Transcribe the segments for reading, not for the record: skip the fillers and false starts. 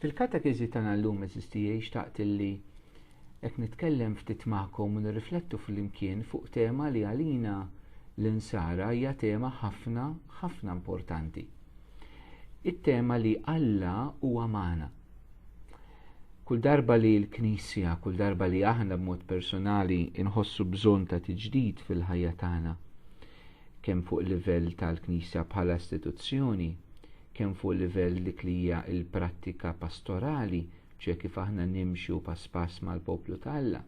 Fil-katekezi tagħna llum eżistija xtaqt illi qed nitkellem ftit magħkom u nirriflettu flimkien fuq tema li għalina l-insara hija tema ħafna importanti. It-tema li Alla huwa magħna. Kull darba li l-Knisja, kull darba li aħna b'mod personali inħossu bżonn ta' tiġdid fil-ħajja tagħna, kemm fuq livell tal-Knisja bħala istituzzjoni, kemm fuq livell dik li hija l-prattika pastorali, ċe kif aħna nimxu pass pass mal-poplu ta' Alla,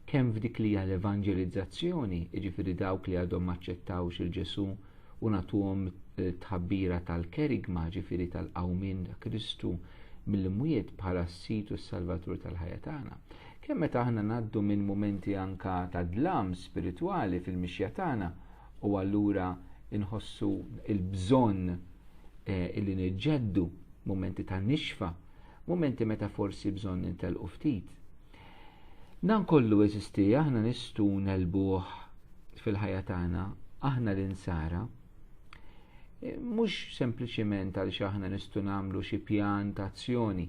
kemm f'dik li hija l-evanġelizzazzjoni, jiġifieri dawk li għadhom ma aċċettawx il-Ġesu u nagħtuhom tħabbira tal-kerigma, ġifieri tal-qawmin ta' Kristu mill-imwiet bħala s-sit u s-salvatur tal-ħajja tagħna. Kemm meta aħna ngħaddu minn mumenti anka ta' dlam spiritwali fil-mixja tagħna u allura inħossu il-bżonn illi niġġeddu, momenti ta' nixfa, momenti meta forsi bżonn nintelqu ftit. Dan kollu eżisti, aħna nistgħu nelbuh fil-ħajja tagħna, aħna l-insara, mhux sempliċiment għaliex aħna nistgħu nagħmlu xi pjan ta' azzjoni,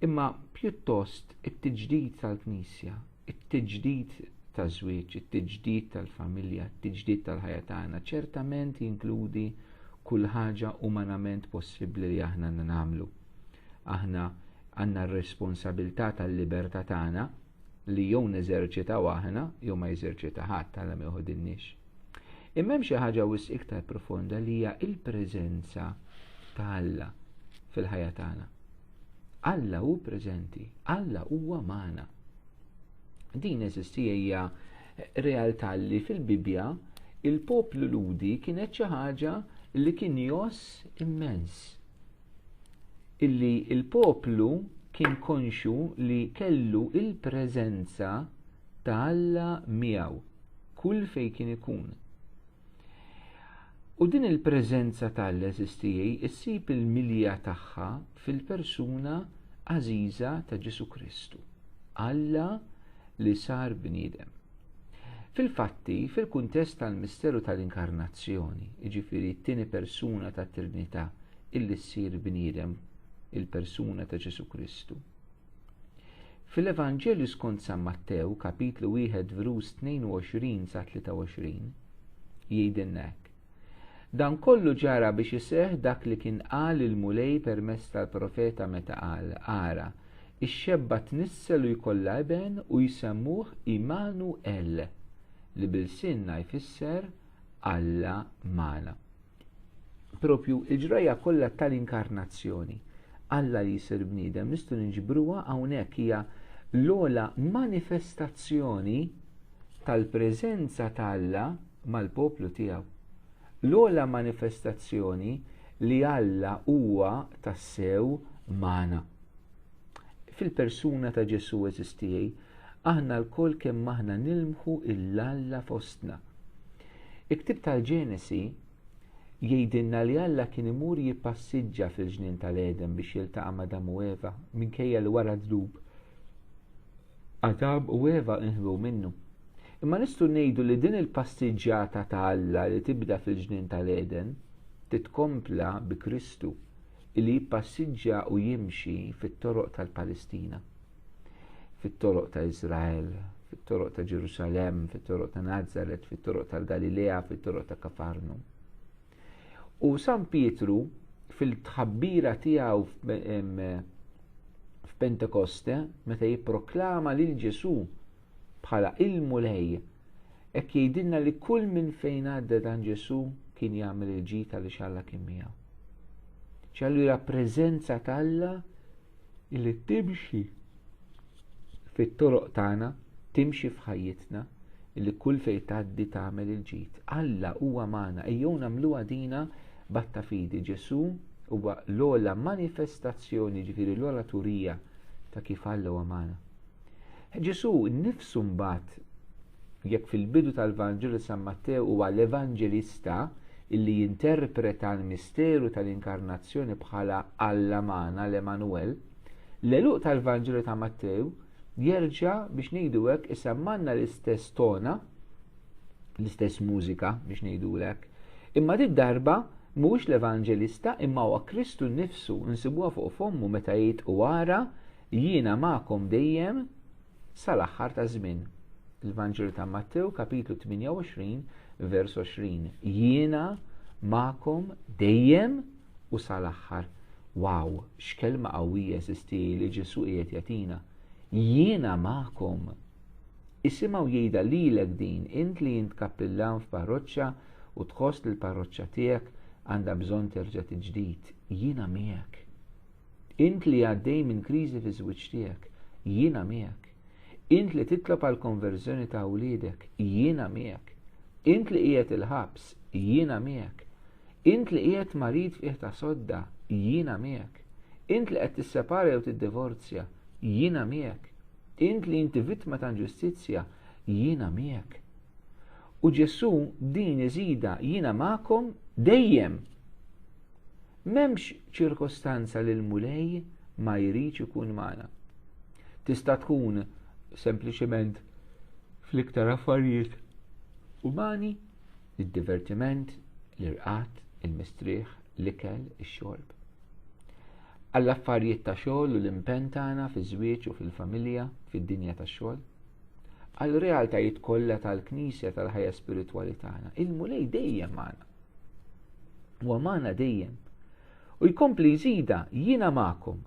imma pjuttost it-tiġdid tal-Knisja, it-tiġdid taż-żwieġ, it-tiġdid tal-familja, it-tiġdid tal-ħajja tagħna ċertament jinkludi kull ħaġa umanament possibbli li aħna nagħmlu. Aħna għandna r-responsabilità tal-libertà tagħna li jew neżerċitaw aħna jew ma jeżerċita ħadd Alla ma jħodilniex. Imma hemm xi ħaġa wisq iktar profonda li hija l-preżenza ta' Alla fil-ħajja tagħna. Alla hu preżenti, Alla huwa magħna. Din eżistija hija realtà li fil-Bibja il-poplu ludi kienet xi ħaġa li kien joss immens. Illi il-poplu kien konxu li kellu il-preżenza ta' Alla miegħu kull fejn kien ikun. U din il-preżenza ta' Alla eżistijej issib il-milja tagħha fil-persuna għażiża ta' Ġesu Kristu. Alla li sar bniedem. Fil-fatti, fil-kuntest tal-misteru tal-inkarnazzjoni, jiġifieri t-tieni persuna tat-Trinità illi ssir bniedem, il-persuna ta' Ġesu Kristu. Fil-Evanġelju skont San Mattew, kapitlu 1 verus 22 sa 23, jgħidilna hekk: Dan kollu ġara biex iseħħ dak li kien qal il-mulej permezz tal-profeta meta qal: Ara, ix-xebba tnissel u jkollha eben u jsemmuh Imanuel, li bil-sinna jfisser Alla magħna. Propju il-ġraja kollha tal-inkarnazzjoni, Alla li jsir bniedem, nistgħu niġbruha hawnhekk hija l-ogħla manifestazzjoni tal-preżenza ta' Alla mal-poplu tiegħu. L-ogħla manifestazzjoni li Alla huwa tassew magħna. Fil-persuna ta' Ġesu eżistijej, aħna l-koll kemm aħna nilmħu il-Alla fostna. Il-ktib tal-Ġenesi jgħidilna li Alla kien imur jippassiġġa fil-ġnien tal-Eden biex jiltaqa' ma' Adam u Eva minkejja li wara d-dub Adam u Eva inħlu minnu. Imma nistgħu ngħidu li din il-passiġġjata ta' Alla li tibda fil-ġnien tal-Eden titkompla bi Kristu li jippassiġġa u jimxi fit-toroq tal-Palestina, fit-toroq ta' Izrael, fit-toroq ta' Ġerusalem, fit-toroq ta' Nazaret, fit-toroq tal-Galilea, fit-toroq ta' Kafarnum. U San Pietru fil-tħabbira tiegħu f'Pentekoste, meta jipproklama lil Ġesu bħala il-mulej, hekk jgħidilna li kull minn fejn għadda dan Ġesu kien jagħmel il-ġid għaliex Alla kien miegħu. ċallu hija preżenza ta' Alla illi timxi fit-toroq tagħna, timxi f'ħajjitna, illi kull fejn tgħaddi tagħmel il-ġid. Alla huwa magħna, ejjew nagħmluha dina batta fidi. Ġesu huwa l-ogħla manifestazzjoni, ġifieri l-ogħla turija ta' kif Alla huwa magħna. Ġesu nnifsu mbagħad jekk fil-bidu tal-Vanġelu San Mattew huwa l-Evanġelista illi jinterpreta l-misteru tal-inkarnazzjoni bħala Alla magħna, l-Emanuel, l-eluq tal-Vanġelu ta' Mattew jerġa' biex ngħidu hekk isemmanna l-istess tona, l-istess mużika biex ngħidulek, imma dit darba mhux l-Evanġelista imma huwa Kristu nnifsu nsibuha fuq fommu meta jgħid wara jiena magħkom dejjem sal-aħħar ta' żmien. Il-Vanġelu ta' Mattew kapitlu 28 vers 20. Jiena magħkom dejjem u sal-aħħar. Wow, x'kelma qawwija eżisti li Ġesu qiegħed jagħtina. Jiena magħkom. Isimgħu jgħidha lilek din int li int kappillan f'parroċċa u tħoss li l-parroċċa tiegħek għandha bżonn terġa' tiġdid. Jiena miegħek. Int li għaddej minn kriżi fi żwieġ tiegħek, jiena miegħek. Int li titlob għal konverżjoni ta' wliedek, jiena miegħek. Int li qiegħed il-ħabs, jiena miegħek. Int li qiegħed marid fih ta' sodda, jiena miegħek. Int li qed tissepara jew tiddivorzja, jiena miegħek. Int li inti vittma ta' ġustizzja, jiena miegħek. U Ġesu din iżida jiena magħkom dejjem. M'hemmx ċirkostanza li l-mulej ma jridx ikun magħna. Tista' tkun sempliċement fl-iktar affarijiet umani, id-divertiment, l-irqat, il-mistrieħ, l-ikel, ix-xorb. Għall-affarijiet ta' xogħol u l-impenn tagħna fiż-żwieġ u fil-familja, fid-dinja tax-xogħol. Għall-realtajiet kollha tal-Knisja tal-ħajja spiritwali tagħna. Il-mulej dejjem magħna. Huwa magħna dejjem. U jkompli jżida jiena magħkom.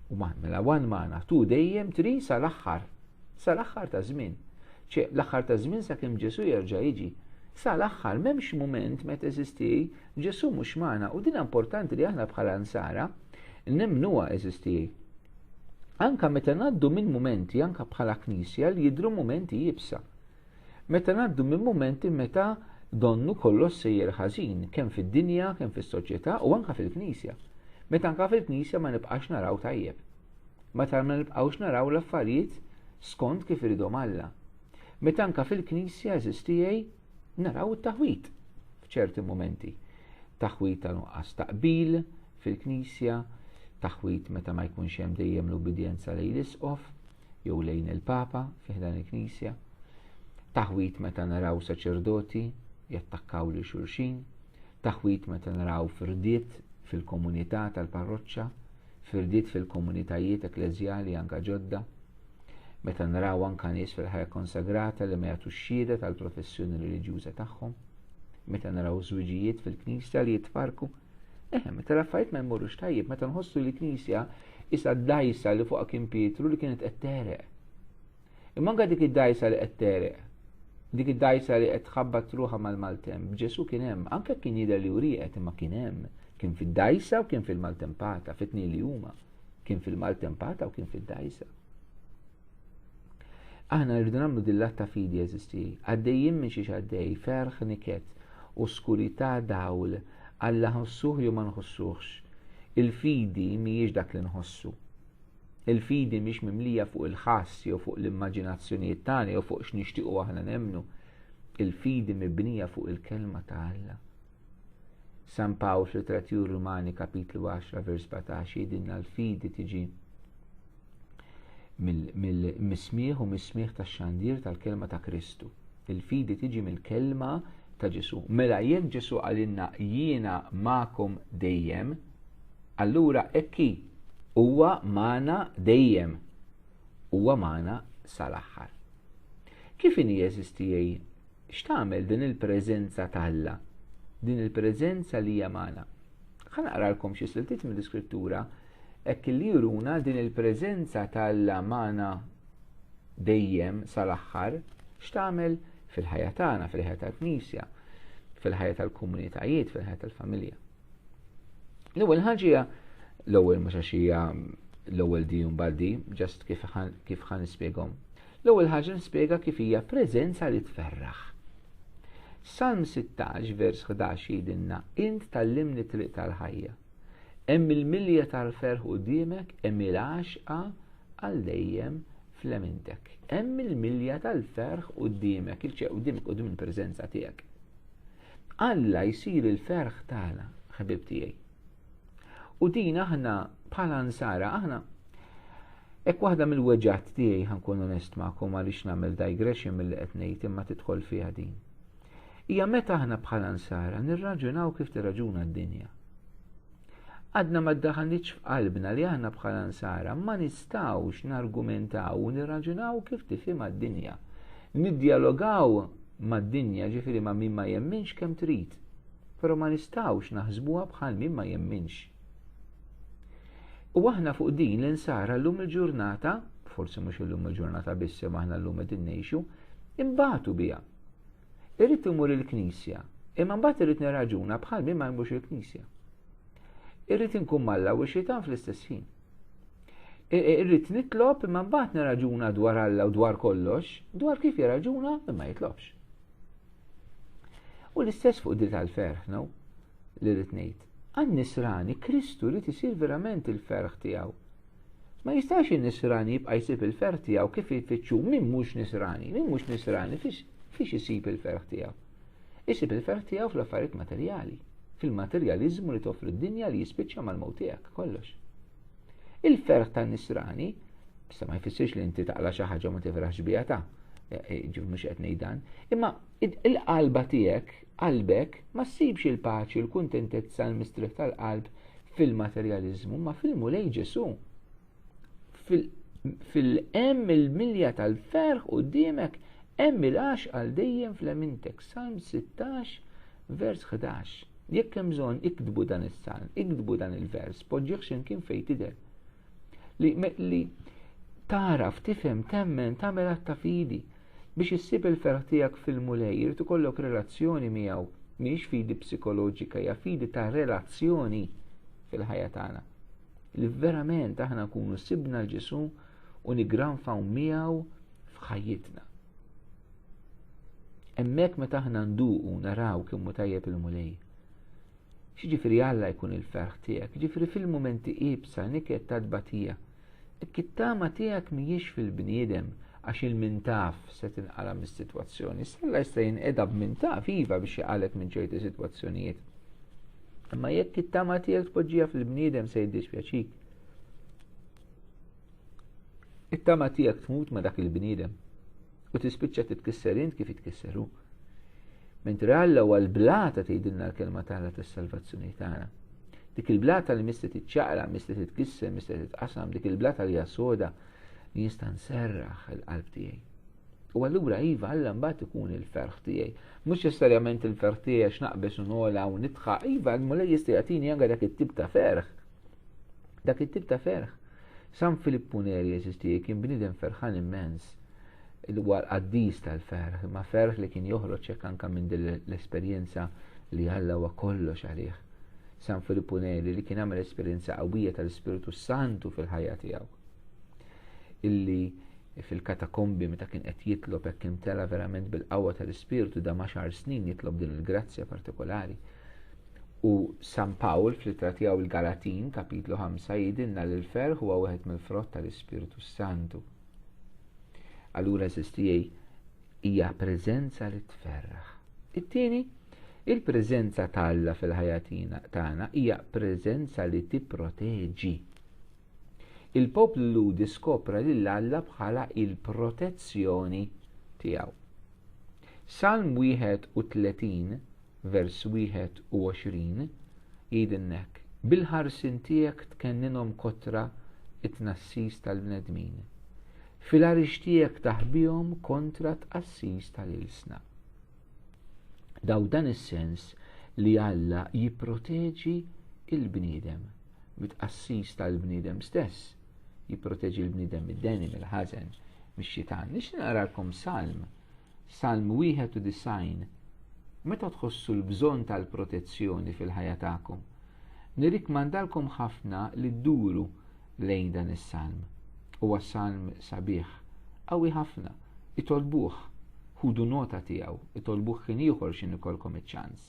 U mela wan magħna tu dejjem trid sal-aħħar. Sal-aħħar ta' żmien. L-aħħar ta' żmien sakemm Ġesu jerġa' jiġi. Sal-aħħar m'hemmx mument meta eżisti Ġesu mhux magħna u din importanti li aħna bħala nsara nemnuha eżisti. Anka meta ngħaddu minn mumenti anka bħala Knisja li jidhru mumenti jibsa. Meta ngħaddu minn mumenti meta donnu kollox sejjer ħażin kemm fid-dinja, kemm fis-soċjetà u anka fil-Knisja. Meta anka fil-Knisja ma nibqax naraw tajjeb. Meta ma nibqgħux naraw l-affarijiet skont kif iridhom Alla. Meta anka fil-Knisja eżistijej naraw it-taħwit f'ċerti momenti. Taħwit ta' nuqqas taqbil fil-Knisja, taħwit meta ma jkunx hemm dejjem l-ubidjenza lejn l-isqof jew lejn il-Papa fih dan il-Knisja. Taħwit meta naraw saċerdoti jattakkaw li xulxin, taħwit meta naraw firdiet fil-komunità tal-parroċċa, firdiet fil-komunitajiet ekleżjali anka ġodda, meta naraw anka nies fil-ħajja konsagrata li ma jagħtux xhieda tal-professjoni reliġjuża tagħhom, meta naraw żwiġijiet fil-Knisja li jitfarku. Meta l-affarijiet ma jmorrux tajjeb, meta nħossu li Knisja issa d-dajsa li fuqha kien Pietru li kienet qed tereq. Imma anke dik id-dajsa li qed tereq, dik id-dajsa li qed tħabbat ruħha mal-maltemp, Ġesu kien hemm, anke kien jidher li wrieqet imma kien hemm, kien fid-dajsa u kien fil-maltempata, fit-tnien li huma, kien fil-maltempata u kien fid-dajsa. Aħna rridu nagħmlu dil-lat ta' fidi eżisti, għaddejjin minn xi għaddej, ferħ niket, oskurità dawl, Alla nħossuh jew ma nħossuhx. Il-fidi mhijiex dak li nħossu. Il-fidi mhix mimlija fuq il-ħass jew fuq l-immaġinazzjonijiet tagħna jew fuq x'nixtiequ aħna nemmnu. Il-fidi mibnija fuq il-kelma ta' Alla. San Pawl fil-Tratturi Rumani kapitlu 10 vers 17 jgħidilna l-fidi tiġi mill-mismieħ u mismieħ tax-xandir tal-kelma ta' Kristu. Il-fidi tiġi mill-kelma ta' Ġesu. Mela jekk Ġesu għalinna jiena magħkom dejjem, allura ekki huwa magħna dejjem. Huwa magħna sal-aħħar. Kif inhi jeżistijej? X'tagħmel din il-preżenza ta' Alla? Din il-preżenza li hija magħna. Ħa naqralkom xi siltiet mill-Iskrittura hekk li juruna din il-preżenza ta' Alla magħna dejjem sal-aħħar x'tagħmel fil-ħajja tagħna, fil-ħajja tal-Knisja, fil-ħajja tal-komunitajiet, fil-ħajja tal-familja. L-ewwel ħaġa l-ewwel mhux għax hija l-ewwel di u mbagħad di, just kif ħan nispjegahom. L-ewwel ħaġa nispjega kif hija preżenza li tferraħ. Salm 16 vers 11 jgħidilna int tallimni triq tal-ħajja. Hemm il-milja tal-ferħ quddiemek, hemm il-għaxqa għal dejjem fl-emintek. Hemm il-milja tal-ferħ quddiemek, il-ċeq quddiemek quddiem il-preżenza tiegħek. Alla jsir il-ferħ tagħna, ħabib tiegħi. U din aħna bħala nsara aħna hekk waħda mill-weġġat tiegħi ħankun onest magħkom għaliex nagħmel digression mill-qed ngħid imma tidħol fiha din. hija meta aħna bħala nsara nirraġunaw kif tirraġuna d-dinja. Għadna ma ddaħalniex f'qalbna li aħna bħala nsara ma nistawx nargumentaw u nirraġunaw kif tifhimha d-dinja. Niddialogaw mad-dinja ġifieri ma' min ma jemminx kemm trid, però ma nistawx naħsbuha bħal min ma jemminx. U aħna fuq din l-insara llum il-ġurnata, forsi mhux illum il-ġurnata biss ma aħna llum qed innejxu, imbagħtu biha. Irrid imur il-Knisja, imma mbagħad irid nirraġuna bħal min ma jmurx il-Knisja. Irrid inkun malla u xitan fl-istess ħin. Irrid nitlob imma mbagħad nirraġuna dwar Alla u dwar kollox, dwar kif jirraġuna imma jitlobx. U l-istess fuq di tal-ferħ, li rrid ngħid. Għan-nisrani Kristu rrid isir verament il-ferħ tiegħu. Ma jistax in-nisrani jibqa' jsib il-ferħ tiegħu kif jfittxu min mhux nisrani, fiex isib il-ferħ tiegħu. Isib il-ferħ tiegħu fl-affarijiet materjali, fil-materjaliżmu li toffri d-dinja li jispiċċa mal-mewt tiegħek kollox. Il-ferħ tan-nisrani, issa ma jfissirx li inti taqla xi ħaġa ma tifraħx biha ta' mhux qed ngħid dan, imma il-qalba tiegħek, qalbek ma ssibx il-paċi, il-kuntentezza, l-mistrieħ tal-qalb fil-materjaliżmu, ma fil-mulej Ġesu. Fil-hemm il-milja tal-ferħ quddiemek hemm il-għax għal dejjem fl-emintek. Salm 16 vers 11. Jekk hemm bżonn iktbu dan is-salm, iktbu dan il-vers, poġġih x'imkien fejn tidher. Li taraf, tifhem, temmen, tagħmel ta' fidi biex issib il-ferħ tiegħek fil-mulej, irid ikollok relazzjoni miegħu, mhix fidi psikoloġika, hija fidi ta' relazzjoni fil-ħajja tagħna. Li verament aħna nkunu sibna l-Ġesu u nigranfaw miegħu f'ħajjitna. Hemmhekk meta aħna nduqu naraw kemm hu tajjeb il-mulej. X'jiġifieri Alla jkun il-ferħ tiegħek, jiġifieri fil-mumenti qiebsa niket ta' tbatija. Il-kittama tiegħek mhijiex fil-bniedem għax il-mintaf se tinqala mis-sitwazzjoni. Alla jista' jinqedab mintaf iva biex jaqalek minn ċerti sitwazzjonijiet. Imma jekk it-tama tiegħek tpoġġiha fil-bniedem se jiddispjaċik. It-tama tiegħek tmut ma' dak il-bniedem u tispiċċa titkisser int kif itkisseru. Mentri Alla huwa l-blata tgħidilna l-kelma tagħha tas-salvazzjoni tagħna. Dik il-blata li mista titċaqla, mista titkisser, mista titqasam, dik il-blata li hija soda li jista' nserraħ il-qalb tiegħi. U allura iva Alla mbagħad ikun il-ferħ tiegħi. Mhux necessarjament il-ferħ tiegħi x'naqbes u nola u nitħaq, iva l-mulej jista' jagħtini anke dak it-tip ta' ferħ. Dak it-tip ta' ferħ. San Filippo Neri jeżisti kien bniedem ferħan immens. Il-war qaddis tal-ferħ, ma ferħ li kien joħroġ hekk anke minn din l-esperjenza li Alla huwa kollox għalih. San Filippo Neri li kien għamel esperjenza qawwija tal-Ispiritu Santu fil-ħajja tiegħu. Illi fil-katakombi meta kien qed jitlob hekk imtela verament bil-qawwa tal-Ispiritu da 10 snin jitlob din il-grazzja partikolari. U San Pawl fl-ittra tiegħu il-Galatin kapitlu 5 jgħidilna li l-ferħ huwa wieħed mill-frott tal-Ispiritu Santu. Allura sistijej hija preżenza li tferraħ. It-tieni, il-preżenza tal-Alla fil-ħajja tagħna hija preżenza li tipproteġi. Il-poplu diskopra lill-Alla bħala il-protezzjoni tiegħu. Salm 31 vers 21 jgħidilnek bil-ħarsin tiegħek tkenninhom kotra it-tnassis tal-bnedmin. Fil-għarix tiegħek taħbihom kontra tqassis tal-ilsna. Daw dan is-sens li Alla jipproteġi il-bniedem bit-qassis tal-bniedem stess, jipproteġi l-bniedem mid-deni, mill-ħażen, mix-xitan. Nix naralkom Salm 91. Meta tħossu l-bżonn tal-protezzjoni fil-ħajja tagħkom, nirrikmandalkom ħafna li dduru lejn dan is-salm. Huwa salm sabiħ, qawwi ħafna, itolbuh, ħudu nota tiegħu, itolbuh kien ieħor x'in ikolkom iċ-ċans.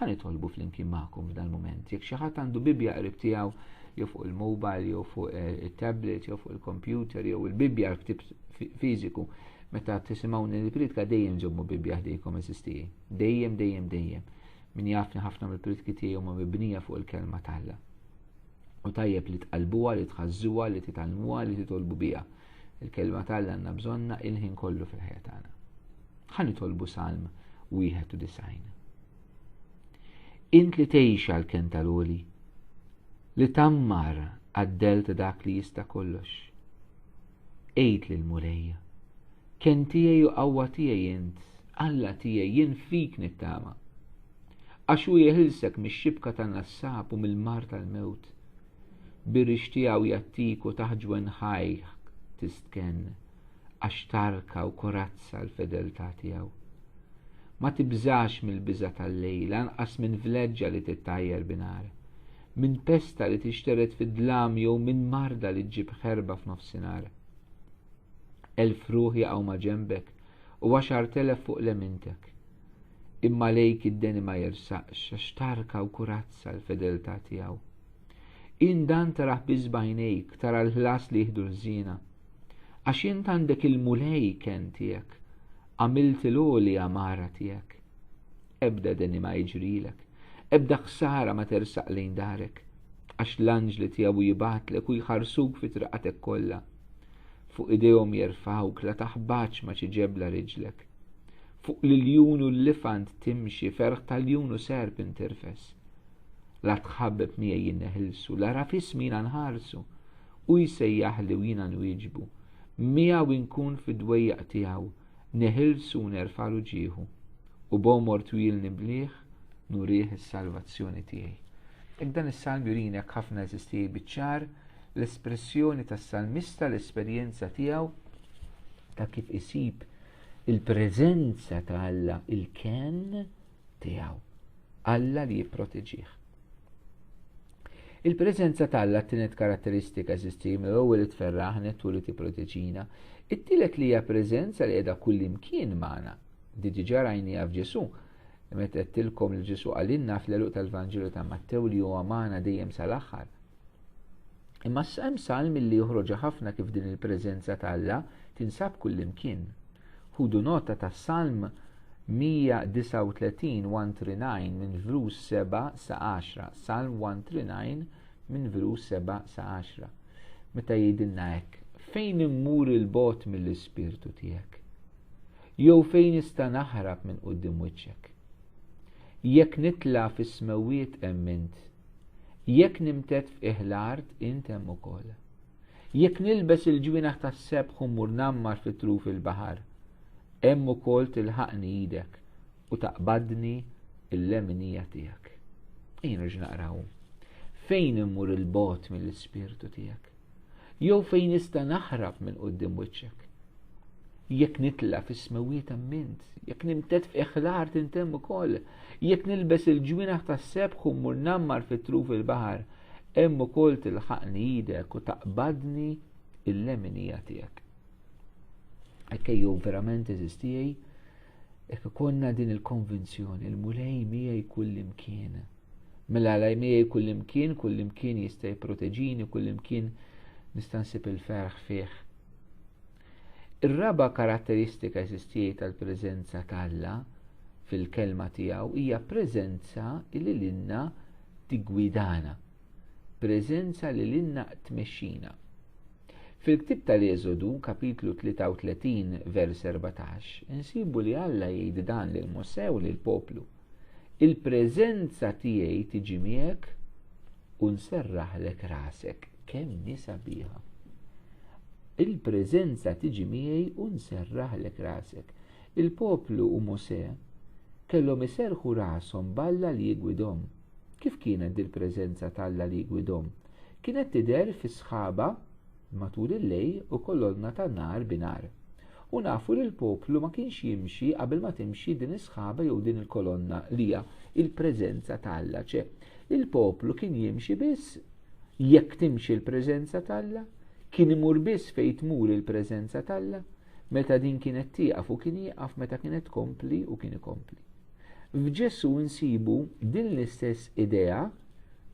Ħan itolbu flimkien magħkom f'dal-mument. Jekk xi ħadd għandu Bibja qrib tiegħu jew fuq il-mobile, jew fuq il-tablet, jew fuq il-computer, jew il-Bibja ktib fiżiku, meta tisimgħuni l-pritka dejjem ġobbu Bibja ħdejkom eżistiji. Dejjem. Min jafni ħafna mill-pritki tiegħi huma mibnija fuq il-kelma tagħha. U tajjeb li tqalbuha, li tħażżuha, li titgħallmuha, li titolbu biha. Il-kelma tagħha għandna bżonna il-ħin kollu fil-ħajja tagħna. Ħan nitolbu salm 91. Int li tgħix għall-kien tal-għoli, li tammar għad-delt dak li jista' kollox. Ejt lill-mulejja, kien tiegħi u qawwa tiegħi int, Alla tiegħi jien fik nittama. Għax hu jeħilsek mix-xibka tan-nassab u mill-mar tal-mewt. Bir-rix tiegħu jattik u taħġwen ħajħ tistken, għax tarka u korazza l-fedeltà tiegħu. Ma tibżax mill-biża tal-lejl, anqas minn vleġġa li tittajjer binar, minn pesta li tixteret fid-dlam jew minn marda li tġib ħerba f'nofsinhar. 1000 ruħ jaqgħu ma' ġembek u 10,000 fuq lemintek. Imma lejk id-deni ma jirsaqx, għax tarka u kurazza l-fedeltà tiegħu. In dan taraħ biżbajnejk, tara l-ħlas li jieħdu l-żina, għax int għandek il-mulej kien tiegħek, għamilt l-għoli għamara tiegħek. Ebda deni ma jiġrilek, ebda ħsara ma tersaq lejn darek, għax l-anġli tiegħu jibatlek u jħarsuk fi traqatek kollha. Fuq idejhom jerfawk la taħbaċ ma ġebla riġlek. Fuq l-ljun u l-lifant timxi ferħ tal-ljun u serp interfes. La tħabbeb miegħi jinneħilsu, la rafis mina nħarsu, u jsejjaħli u jina nwieġbu. Miegħu nkun fid-dwejjaq tiegħu, neħilsu u nerfalu ġieħu, u bomor twil nibliħ nurih is-salvazzjoni tiegħi. Ek dan is-salm jurinek ħafna eżistij biċ-ċar l-espressjoni tas-salmista l-esperjenza tiegħu ta' kif isib il-preżenza ta' Alla, il-ken tiegħu, Alla li jipproteġih. Il-preżenza ta' Alla t-tielet karatteristika eżistija mill-ewwel li tferraħnet u li tipproteġina, it-tielet li hija preżenza li qiegħda kullimkien magħna. Diġà rajniha f'Ġesu, meta qedtilkom li Ġesu għalinna fl-eluq tal-Vanġelu ta' Mattew li huwa magħna dejjem sal-aħħar. Imma s-sam salm li joħroġa ħafna kif din il-preżenza ta' Alla tinsab kullimkien. Ħudu nota ta' Salm 139 minn verus 7 sa 10. Salm 139 minn verus 7 sa 10. Meta jgħidilna hekk, fejn immur il-bot mill-ispirtu tiegħek? Jew fejn nista' naħrab minn quddiem wiċċek? Jekk nitla fis-smewwiet emmint, jekk nimtet f'iħl-art int hemm ukoll. Jekk nilbes il-ġwienaħ tas-sebħ u mmur nammar fit-truf il-baħar, hemm ukoll tilħaqni idek u taqbadni il-leminija tiegħek. Nerġa' naqraw. Fejn immur il-bot mill-ispirtu tiegħek? Jew fejn nista' naħrab minn quddiem wiċċek? Jekk nitla fis-smewwiet emmint, jekk nimtet f'iħl-art int hemm ukoll. Jekk nilbes il-ġwienaħ tas-sebħ u mmur nammar fit-truf il-baħar, hemm ukoll tilħaqni idek u taqbadni il-leminija tiegħek. Hekk jew verament eżistijej, hekk konna din il-konvinzjoni, il-mulej miegħi kullimkien. Mela laj miegħi kullimkien jista' jipproteġini, kullimkien nista' nsib il-ferħ fih. Ir-raba karatteristika eżistijej tal-preżenza ta' Alla fil-kelma tiegħu hija preżenza li lilna tigwidana, preżenza li lilna tmexxina. Fil-ktib tal-Eżodu, kapitlu 33, vers 14, insibu li Alla jgħid dan lil Mosè u lil poplu. Il-preżenza tiegħi tiġi miegħek u nserraħlek rasek. Kemm nisabiha. Il-preżenza tiġi miegħi u nserraħlek rasek. Il-poplu u Mosè kellhom iserħu rashom b'Alla li jgwidhom. Kif kienet il-preżenza tal-Alla li jgwidhom? Kienet tidher fi sħaba matul il-lejl u kolonna ta' nar binar. U nafu li l-poplu ma kienx jimxi qabel ma timxi din is-sħaba jew din il-kolonna li hija il-preżenza tal-Alla. Il-poplu kien jimxi biss jekk timxi l-preżenza tal-Alla, kien imur biss fejn tmur il-preżenza tal-Alla, meta din kienet tieqaf u kien jieqaf, meta kienet tkompli u kien ikompli. F'Ġesu nsibu din l-istess idea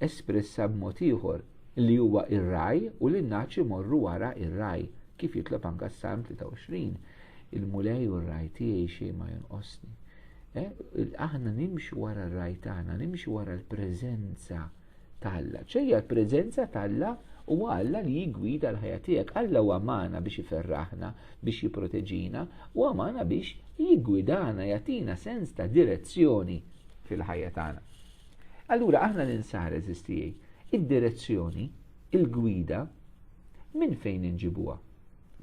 espressa b'mod ieħor li huwa ir-raj u li n-naċ imorru wara ir-raj, kif jitlob anke s-Salm 23. Il-mulej u r-raj tiegħi xejn ma jonqosni. Aħna nimxu wara r-raj tagħna, nimxu wara l-preżenza tal-Alla. ċejja l-preżenza tal-Alla u Alla li jigwida l-ħajja tiegħek. Alla huwa magħna biex iferraħna, biex jipproteġina, u magħna biex jigwidana, jagħtina sens ta' direzzjoni fil-ħajja tagħna. Allura aħna l-insar eżistijej, id-direzzjoni, il-gwida, minn fejn inġibuha?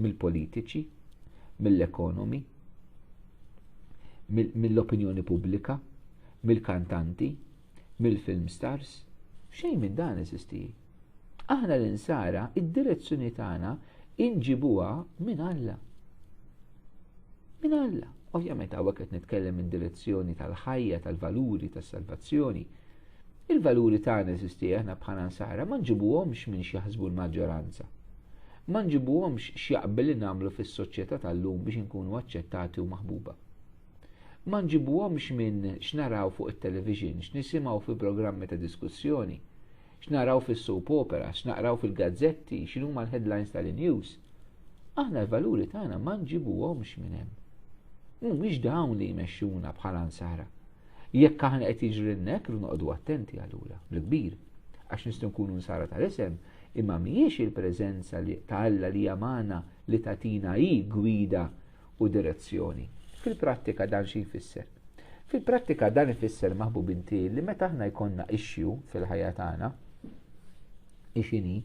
Mill-politiċi, mill-ekonomi, mill-opinjoni pubblika, mill-kantanti, mill-film stars, xejn minn dan eżistijej. Aħna l-insara, id-direzzjoni tagħna inġibuha minn Alla. Minn Alla. Ovvjament hawnhekk qed nitkellem minn direzzjoni tal-ħajja, tal-valuri, tas-salvazzjoni. Il-valuri tagħna eżistijej aħna bħala nsara ma nġibuhomx minn xi jaħsbu l-maġġoranza. Ma nġibuhomx x'jaqbel li nagħmlu fis-soċjetà tal-lum biex inkunu aċċettati u maħbuba. Ma nġibuhomx minn x'naraw fuq it-television, x'nisimgħu fi programmi ta' diskussjoni, x'naraw fis-soap opera, x'naqraw fil-gazzetti, x'inhuma l-headlines tal-news. Aħna l-valuri tagħna ma nġibuhomx minn hemm. Mhumiex dawn li jmexxuna bħala nsara. Jekk aħna qed jiġrilnek noqogħdu attenti allura, l-kbir, għax nistgħu nkunu nsara tal-isem, imma mhijiex il-preżenza ta' Alla li jamana li tatina hi gwida u direzzjoni. Fil-prattika dan xi jfisser? Fil-prattika dan ifisser maħbub inti li meta aħna jkollna issue fil-ħajja tagħna, ixini,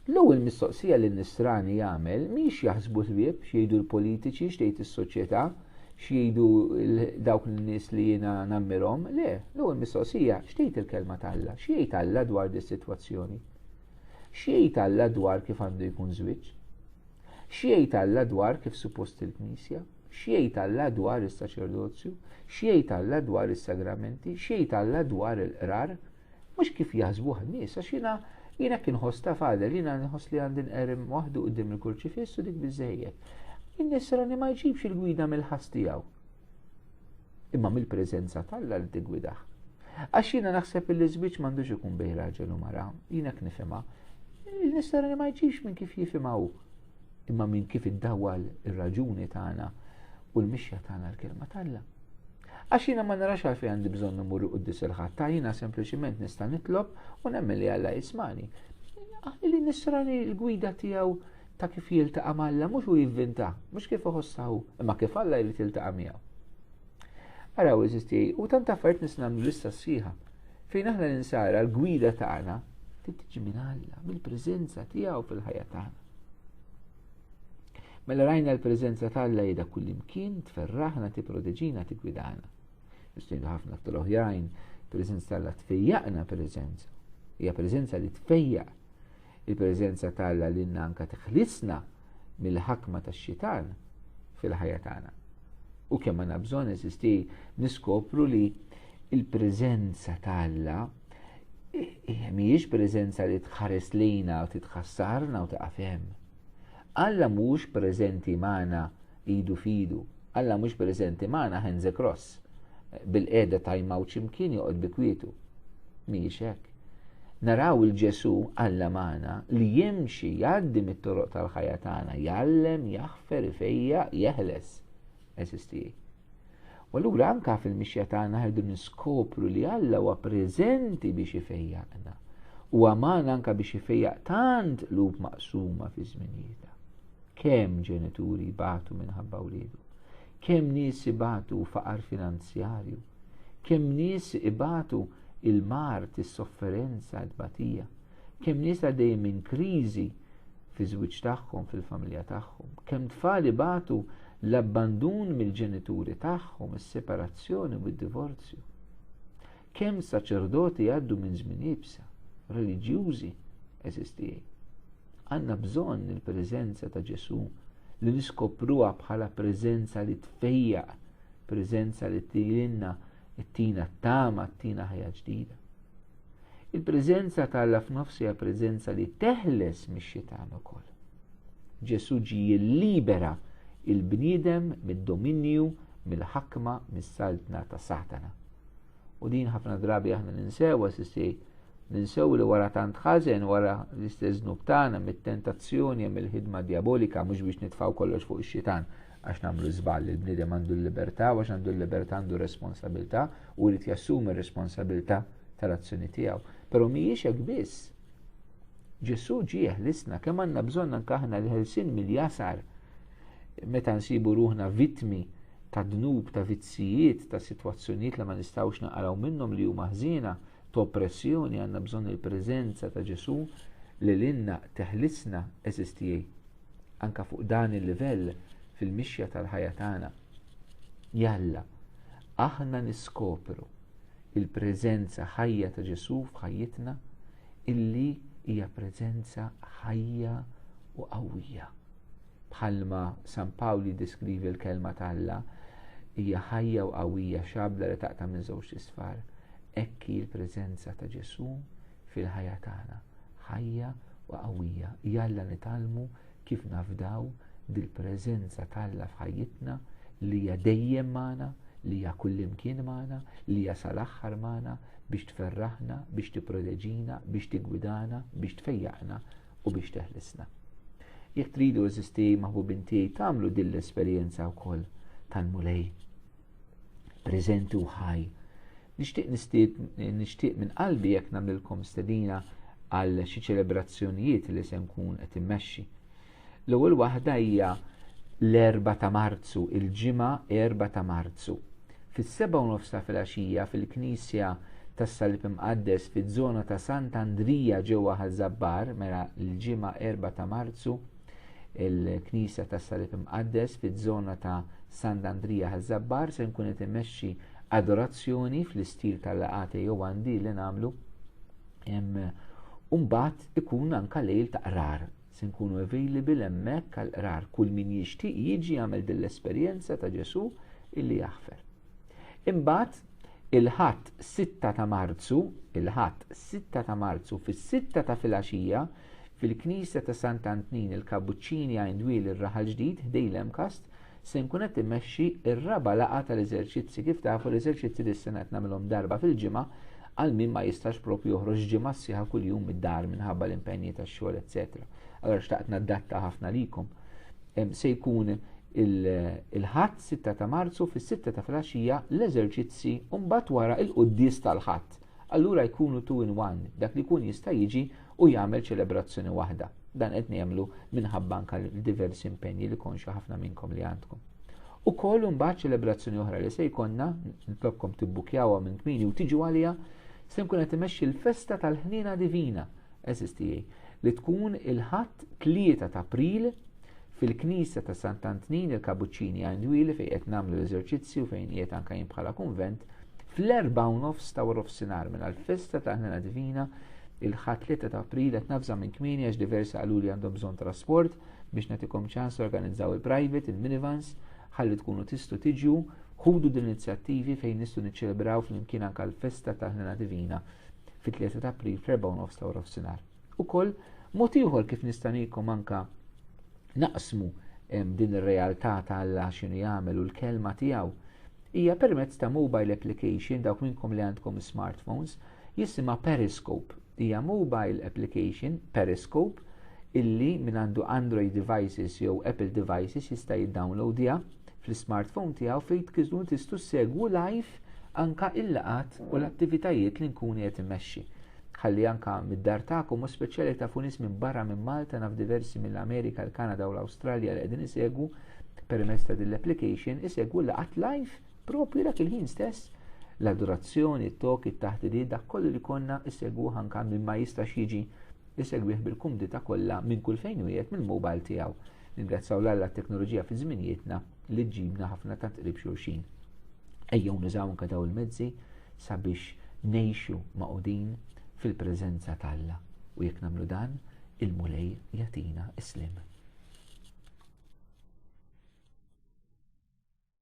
l-ewwel mistoqsija li n-nisrani jagħmel mhix jaħsbu l-bieb x'jgħidu l-politiċi, x'tgħid is-soċjetà, x'jgħidu dawk in-nies li jiena nammirhom, le, l-ewwel mistoqsija x'tgħid il-kelma ta' Alla, x'jgħid Alla dwar dis-sitwazzjoni? X'jgħid Alla dwar kif għandu jkun żwieġ? X'jgħid Alla dwar kif suppost il-Knisja? X'jgħid Alla dwar is-saċerdozju? X'jgħid Alla dwar is-sagramenti? X'jgħid Alla dwar il-qrar? Mhux kif jaħsbuh in-nies għax jiena kien ħoss ta' fader, jiena nħoss li għandi nqerem waħdu quddiem il-kurċifiss u dik biżżejjed. In-nisrani ma jġibx il-gwida mill-ħass tiegħu, imma mill-preżenza tal-Alla li tigwidah. Għax jiena naħseb li l-żwieġ m'għandux ikun bejn raġel u mara, jiena nifhimha. Il-nisrani ma jġibx minn kif jifhimgħu, imma minn kif iddawwal ir-raġuni tagħna u l-mixja tagħna l-kelma tal-Alla. Għax jiena ma narax għalfejn għandi bżonn immur qudies il-ħadd, jiena sempliċiment nista' nitlob u nemmen li Alla jismani. Li nisrani l-gwida tiegħu ta' kif jiltaqa' mal-Alla mhux hu jivvinta, mhux kif iħossahu, imma kif Alla jrid jiltaqa' miegħu. Araw eżisti, u tant affarijiet nista' nagħmlu lista sħiħa fejn aħna ninsara l-gwida tagħna tiġi minn Alla, mill-preżenza tiegħu fil-ħajja tagħna. Mela rajna l-preżenza tal-Alla jeda kullimkien tferraħna, tipproteġina, tigwidana. Nistgħidu ħafna aktar oħrajn, preżenza tal-Alla tfejjaqna preżenza. Hija preżenza li tfejjaq. Il-preżenza tal-Alla li anke teħlisna mill-ħakma tax-xitan fil-ħajja tagħna. U kemm għandna bżonn eżisti niskopru li il-preżenza tal-Alla mhijiex preżenza li tħares lejna u titħassarna u taqaf hemm. Alla mhux preżenti magħna idu fidu, Alla mhux preżenti magħna hands across, bil-qiegħda tajmaw x'imkien joqgħod bikwietu. Mhijiex hekk. Naraw il-Ġesu Alla magħna li jimxi jgħaddi mit-toroq tal-ħajja tagħna, jgħallem, jaħfer, ifejjaq, jeħles. Eżistijie. U allura anke fil-mixja tagħna ħerdu niskopru li Alla huwa preżenti biex ifejjaqna. U magħna anke biex ifejjaq tant qlub maqsuma fi żminijiet. Kemm ġenituri batu minħabba wliedu, kemm nies ibatu faqar finanzjarju, kemm nies ibatu il-mart, is-sofferenza, l-batija, kemm nies għaddejjin minn kriżi fi żwieġ tagħhom, fil-familja tagħhom, kemm tfal ibatu l-abbandun mill-ġenituri tagħhom, is-separazzjoni u d-divorzju. Kemm saċerdoti għaddu minn żmien ibsa, reliġjużi eżistijej. Għandna bżonn il-preżenza ta' Ġesu li niskopruha bħala preżenza li tfejjaq, preżenza li tililna tina tama, tina ħajja ġdida. Il-preżenza tal-Alla f'nofsi hija preżenza li teħles mix-xitan ukoll. Ġesu ġi jillibera il-bniedem mid-dominju, mill-ħakma, mis-saltna ta' Satana. U din ħafna drabi aħna ninsew ninsew li wara tant ħażen, wara l-istess żnub tagħna mit-tentazzjoni mill-ħidma diabolika mhux biex nitfgħu kollox fuq ix-xitan għax nagħmlu żball, il-bniedem għandu l-libertà u għax għandu l-libertà għandu responsabilità u jrid jassumi r-responsabilità tal-azzjoni tiegħu. Però mhijiex hekk biss. Ġesu ġie jeħlisna, kemm għandna bżonn anke aħna l-ħelsin mill-jasar meta nsibu ruħna vittmi ta' dnub, ta' vizzijiet, ta' sitwazzjonijiet li ma nistgħux naqraw minnhom li huma ħżiena ta' oppressjoni. Għandna bżonn il-preżenza ta' Ġesu li lilna teħlisna eżistijej anke fuq dan il-livell fil-mixja tal-ħajja tagħna. Jalla aħna niskopru il-preżenza ħajja ta' Ġesu f'ħajjitna illi hija preżenza ħajja u qawwija. Bħalma San Pawli diskrivi l-kelma tal-Alla hija ħajja u qawwija xabla li taqta' minn żewġ isfar. Ekki l-preżenza ta' Ġesu fil-ħajja tagħna, ħajja u qawwija. Jalla nitalmu kif nafdaw dil-preżenza tal-Alla f'ħajjitna li hija dejjem magħna, li hija kullimkien magħna, li hija sal-aħħar magħna biex tferraħna, biex tipproteġina, biex tigwidana, biex tfejjaqna u biex teħlisna. Jekk tridu eżisti maħbubin tiegħi tagħmlu din l-esperjenza wkoll tal-mulej preżenti u ħaj. Nixtieq minn qalbi jekk nagħmlilkom stedina għal xi ċelebrazzjonijiet li se nkun qed immexxi. L-ewwel waħda hija l-4 ta' Marzu, il-ġimgħa 4 ta' Marzu. Fis-7:30 ta' filgħaxija fil-Knisja tas-Salib Imqaddes fiż-żona ta' Sant'Andrija ġewwa Ħażabbar, mela l-ġimgħa 4 ta' Marzu il-Knisja tas-Salib Imqaddes fiż-żona ta' Sant'Andrija Ħażabbar se nkun qed immexxi adorazzjoni fl-istil tal-laqgħa jew għandi li nagħmlu. Mbagħad ikun anke lejl ta' qrar. Se nkunu available hemmhekk għal qrar. Kull min jixtieq jiġi jagħmel din l-esperjenza ta' Ġesu illi jaħfer. Imbagħad il-ħadd 6 ta' Marzu, fis-6 ta' filgħaxija fil-Knisja ta' Sant'Antnin il-Kabuċċini Għajndwiel ir-Raħal Ġdid ħdej l-Emkast se nkun qed immexxi r-raba' laqgħa tal-eżerċizzi. Kif tafu l-eżerċizzi dis-sena qed nagħmilhom darba fil-ġimgħa għal min ma jistax propju joħroġ ġimgħa sieħa kuljum mid-dar minħabba l-impenji tax-xogħol, etc. Allora xtaqt nadatta ħafna likom. Se jkun il-ħadd 6 ta' Marzu fis-6 ta' filgħaxija l-eżerċizzi u mbagħad wara il-quddies tal-ħadd. Allura jkunu 2 in 1, dak li jkun jista' jiġi u jagħmel ċelebrazzjoni waħda. Dan qed nagħmlu minħabba anke diversi impenji li konxa ħafna minnkom li għandkom. Ukoll mbagħad ċelebrazzjoni oħra li se jkollna, nitlobkom tibbukjawha minn kmieni u tiġu għaliha, se nkun qed imexxi l-festa tal-Ħniena Divina SSTA li tkun il-ħadd 3 ta' April fil-Knisja ta' Sant'Antnin il-Kabuċċini Għajndwiel fejn qed nagħmlu l-eżerċizzi u fejn qiegħed anke jien bħala kunvent fl-4:30 ta' warofsinhar minn għall-festa tal-Ħniena Divina il-ħadd 3 ta' April qed nafża minn kmieni għax diversi qalu li għandhom bżonn trasport biex nagħtikom ċans organizzaw il-private, il-minivans, ħalli tkunu tistgħu tiġu ħudu din l-inizjattivi fejn nistgħu niċċelebraw flimkien anke l-festa tal-Ħniena Divina fit-3 ta' April fl-4:30 ta' warofsinhar. Ukoll mod ieħor kif nista' ngħidkom anke naqsmu din ir-realtà tal-Alla x'inhu jagħmel u l-kelma tiegħu hija permezz ta' mobile application dawk minnkom li għandkom smartphones jisimha Periscope. Hija mobile application Periscope illi min għandu Android devices jew Apple devices jista' jiddownloadja fl-smartphone tiegħu fejn tkunu tistgħu segwu live anke il-laqgħat u l-attivitajiet li nkun qed immexxi. Ħalli anke mid-dar tagħkom u speċjali tafu nies minn barra minn Malta naf diversi mill-Amerika, l-Kanada u l-Awstralja li qegħdin isegwu permezz ta' din l-application isegwu laqgħat live propju dak il-ħin stess. L-adorazzjoni, it-tok, it-taħdidiet, dak kollu li konna isegwu anke minn ma jistax jiġi isegwih bil-kumdita kollha minn kull fejn wieħed mill-mobile tiegħu. Ningrazzaw l-Alla t-teknoloġija fi żminijietna li ġibna ħafna ta' qrib xulxin. Ejjew nużaw anke daw il-mezzi sabiex ngħixu maqudin fil-preżenza tal-Alla u jekk nagħmlu dan il-mulej jagħtina islim.